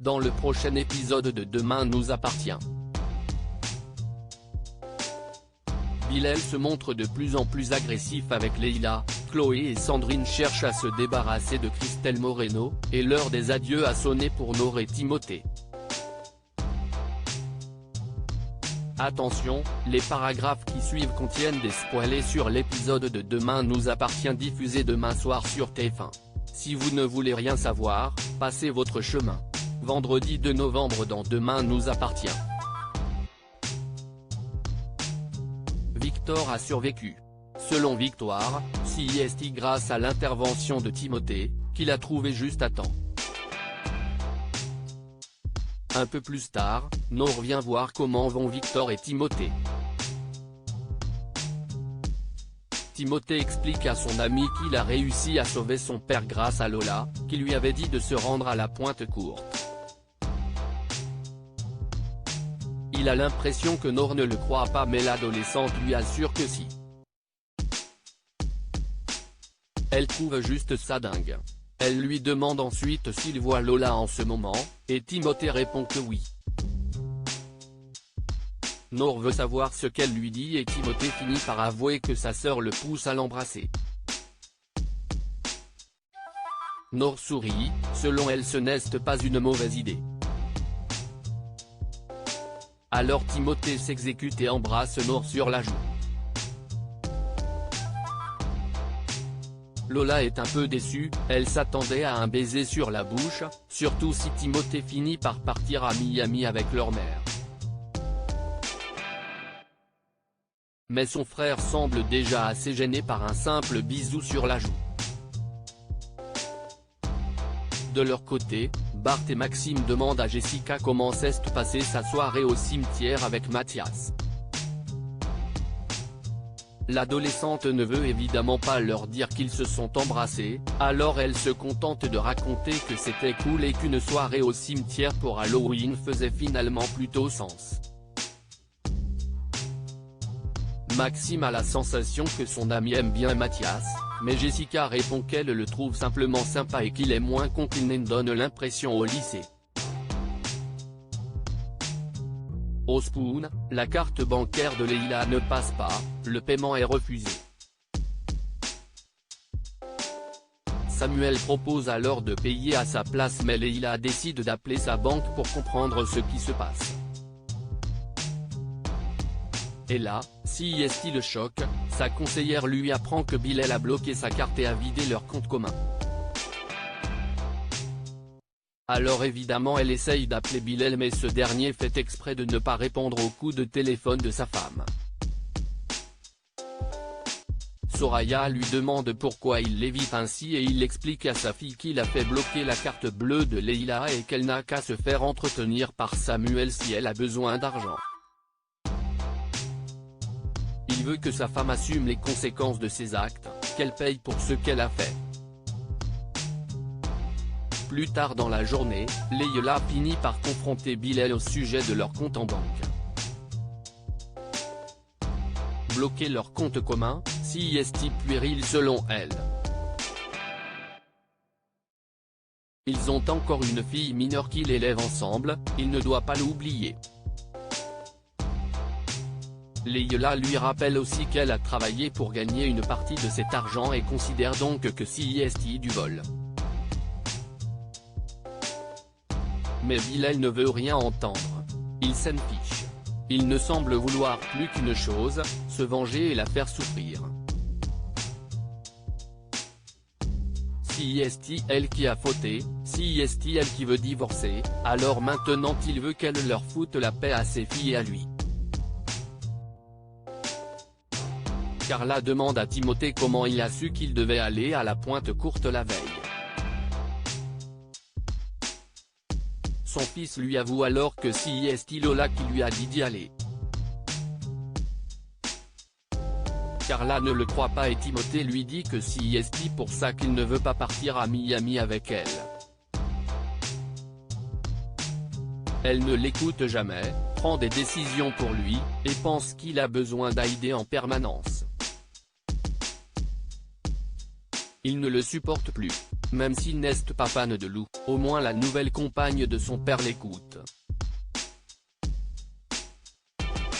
dans le prochain épisode de Demain nous appartient. Bilal se montre de plus en plus agressif avec Leïla. Chloé et Sandrine cherchent à se débarrasser de Christelle Moreno, et l'heure des adieux a sonné pour Nour et Timothée. Attention, les paragraphes qui suivent contiennent des spoilers sur l'épisode de Demain nous appartient diffusé demain soir sur TF1. Si vous ne voulez rien savoir, passez votre chemin. Vendredi 2 novembre dans Demain nous appartient. Victor a survécu. Selon Victoire, CIST grâce à l'intervention de Timothée, qu'il a trouvé juste à temps. Un peu plus tard, Nour vient voir comment vont Victor et Timothée. Timothée explique à son ami qu'il a réussi à sauver son père grâce à Lola, qui lui avait dit de se rendre à la pointe courte. Il a l'impression que Nour ne le croit pas mais l'adolescente lui assure que si. Elle trouve juste ça dingue. Elle lui demande ensuite s'il voit Lola en ce moment, et Timothée répond que oui. Nour veut savoir ce qu'elle lui dit et Timothée finit par avouer que sa sœur le pousse à l'embrasser. Nour sourit, selon elle ce n'est pas une mauvaise idée. Alors Timothée s'exécute et embrasse Nour sur la joue. Lola est un peu déçue, elle s'attendait à un baiser sur la bouche, surtout si Timothée finit par partir à Miami avec leur mère. Mais son frère semble déjà assez gêné par un simple bisou sur la joue. De leur côté, Bart et Maxime demandent à Jessica comment s'est passée sa soirée au cimetière avec Mathias. L'adolescente ne veut évidemment pas leur dire qu'ils se sont embrassés, alors elle se contente de raconter que c'était cool et qu'une soirée au cimetière pour Halloween faisait finalement plutôt sens. Maxime a la sensation que son ami aime bien Mathias, mais Jessica répond qu'elle le trouve simplement sympa et qu'il est moins con qu'il ne donne l'impression au lycée. Au Spoon, la carte bancaire de Leïla ne passe pas, le paiement est refusé. Samuel propose alors de payer à sa place mais Leïla décide d'appeler sa banque pour comprendre ce qui se passe. Et là, CIST le choque, sa conseillère lui apprend que Bilal a bloqué sa carte et a vidé leur compte commun. Alors évidemment elle essaye d'appeler Bilal mais ce dernier fait exprès de ne pas répondre au coup de téléphone de sa femme. Soraya lui demande pourquoi il l'évite ainsi et il explique à sa fille qu'il a fait bloquer la carte bleue de Leïla et qu'elle n'a qu'à se faire entretenir par Samuel si elle a besoin d'argent. Il veut que sa femme assume les conséquences de ses actes, qu'elle paye pour ce qu'elle a fait. Plus tard dans la journée, Leïla finit par confronter Bilal au sujet de leur compte en banque. Bloquer leur compte commun, CIST puéril selon elle. Ils ont encore une fille mineure qu'ils élèvent ensemble, il ne doit pas l'oublier. Leïla lui rappelle aussi qu'elle a travaillé pour gagner une partie de cet argent et considère donc que CIST du vol. Mais Bilal ne veut rien entendre. Il s'en fiche. Il ne semble vouloir plus qu'une chose, se venger et la faire souffrir. CIST elle qui a fauté, CIST elle qui veut divorcer, alors maintenant il veut qu'elle leur foute la paix à ses filles et à lui. Carla demande à Timothée comment il a su qu'il devait aller à la pointe courte la veille. Son fils lui avoue alors que CIST Lola qui lui a dit d'y aller. Carla ne le croit pas et Timothée lui dit que CIST pour ça qu'il ne veut pas partir à Miami avec elle. Elle ne l'écoute jamais, prend des décisions pour lui, et pense qu'il a besoin d'aider en permanence. Il ne le supporte plus. Même s'il n'est pas fan de Lou, au moins la nouvelle compagne de son père l'écoute.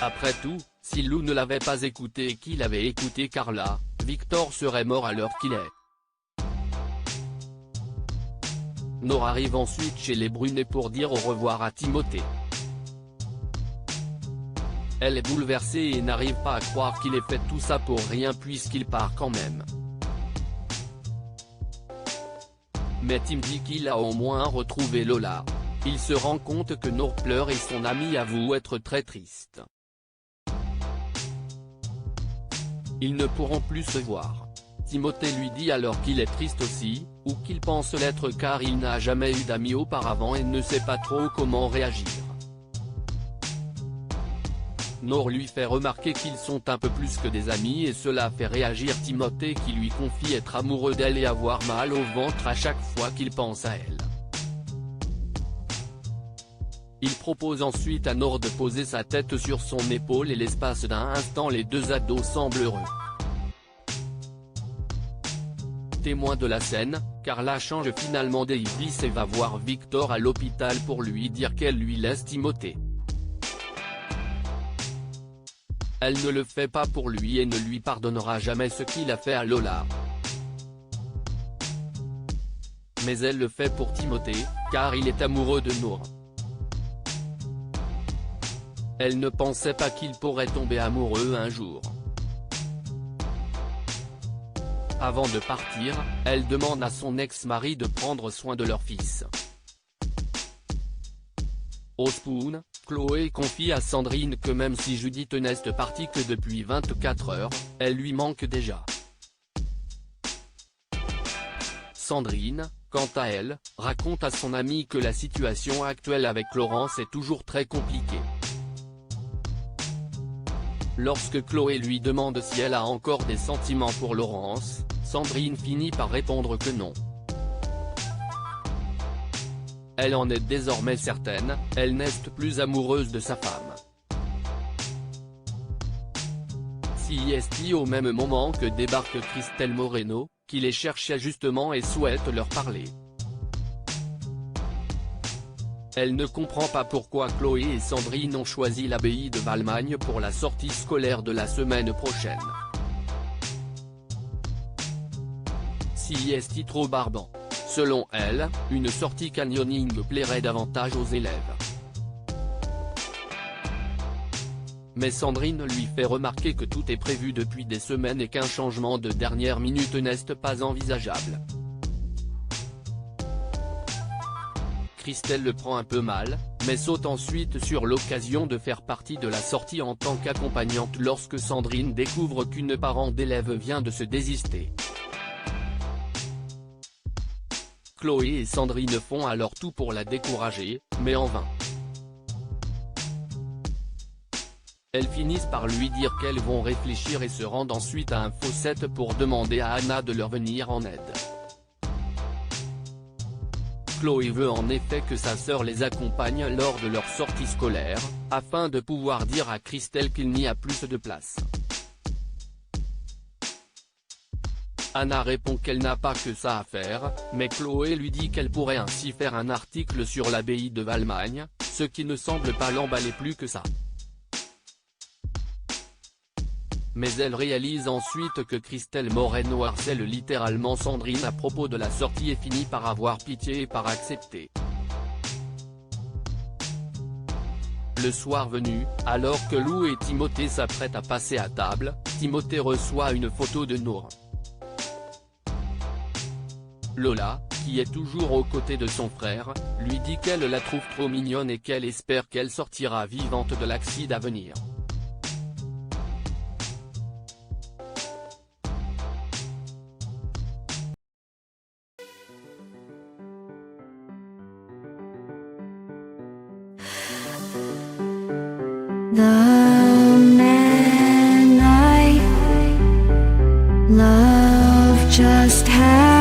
Après tout, si Lou ne l'avait pas écouté et qu'il avait écouté Carla, Victor serait mort à l'heure qu'il est. Nora arrive ensuite chez les Brunet pour dire au revoir à Timothée. Elle est bouleversée et n'arrive pas à croire qu'il ait fait tout ça pour rien puisqu'il part quand même. Mais Tim dit qu'il a au moins retrouvé Lola. Il se rend compte que Nora pleure et son ami avoue être très triste. Ils ne pourront plus se voir. Timothée lui dit alors qu'il est triste aussi, ou qu'il pense l'être car il n'a jamais eu d'amis auparavant et ne sait pas trop comment réagir. Nora lui fait remarquer qu'ils sont un peu plus que des amis et cela fait réagir Timothée qui lui confie être amoureux d'elle et avoir mal au ventre à chaque fois qu'il pense à elle. Il propose ensuite à Nora de poser sa tête sur son épaule et l'espace d'un instant les deux ados semblent heureux. Témoin de la scène, Carla change finalement d'Iblis et va voir Victor à l'hôpital pour lui dire qu'elle lui laisse Timothée. Elle ne le fait pas pour lui et ne lui pardonnera jamais ce qu'il a fait à Lola. Mais elle le fait pour Timothée, car il est amoureux de Nora. Elle ne pensait pas qu'il pourrait tomber amoureux un jour. Avant de partir, elle demande à son ex-mari de prendre soin de leur fils. Au Spoon, Chloé confie à Sandrine que même si Judith n'est partie que depuis 24 heures, elle lui manque déjà. Sandrine, quant à elle, raconte à son amie que la situation actuelle avec Laurence est toujours très compliquée. Lorsque Chloé lui demande si elle a encore des sentiments pour Laurence, Sandrine finit par répondre que non. Elle en est désormais certaine, elle n'est plus amoureuse de sa femme. CIST au même moment que débarque Christelle Moreno, qui les cherchait justement et souhaite leur parler. Elle ne comprend pas pourquoi Chloé et Sandrine ont choisi l'abbaye de Valmagne pour la sortie scolaire de la semaine prochaine. CIST trop barbant. Selon elle, une sortie canyoning plairait davantage aux élèves. Mais Sandrine lui fait remarquer que tout est prévu depuis des semaines et qu'un changement de dernière minute n'est pas envisageable. Christelle le prend un peu mal, mais saute ensuite sur l'occasion de faire partie de la sortie en tant qu'accompagnante lorsque Sandrine découvre qu'une parent d'élève vient de se désister. Chloé et Sandrine font alors tout pour la décourager, mais en vain. Elles finissent par lui dire qu'elles vont réfléchir et se rendent ensuite à un fossette pour demander à Anna de leur venir en aide. Chloé veut en effet que sa sœur les accompagne lors de leur sortie scolaire, afin de pouvoir dire à Christelle qu'il n'y a plus de place. Anna répond qu'elle n'a pas que ça à faire, mais Chloé lui dit qu'elle pourrait ainsi faire un article sur l'abbaye de Valmagne, ce qui ne semble pas l'emballer plus que ça. Mais elle réalise ensuite que Christelle Moreno harcèle littéralement Sandrine à propos de la sortie et finit par avoir pitié et par accepter. Le soir venu, alors que Lou et Timothée s'apprêtent à passer à table, Timothée reçoit une photo de Nora. Lola, qui est toujours aux côtés de son frère, lui dit qu'elle la trouve trop mignonne et qu'elle espère qu'elle sortira vivante de l'accident à venir. The man I love just had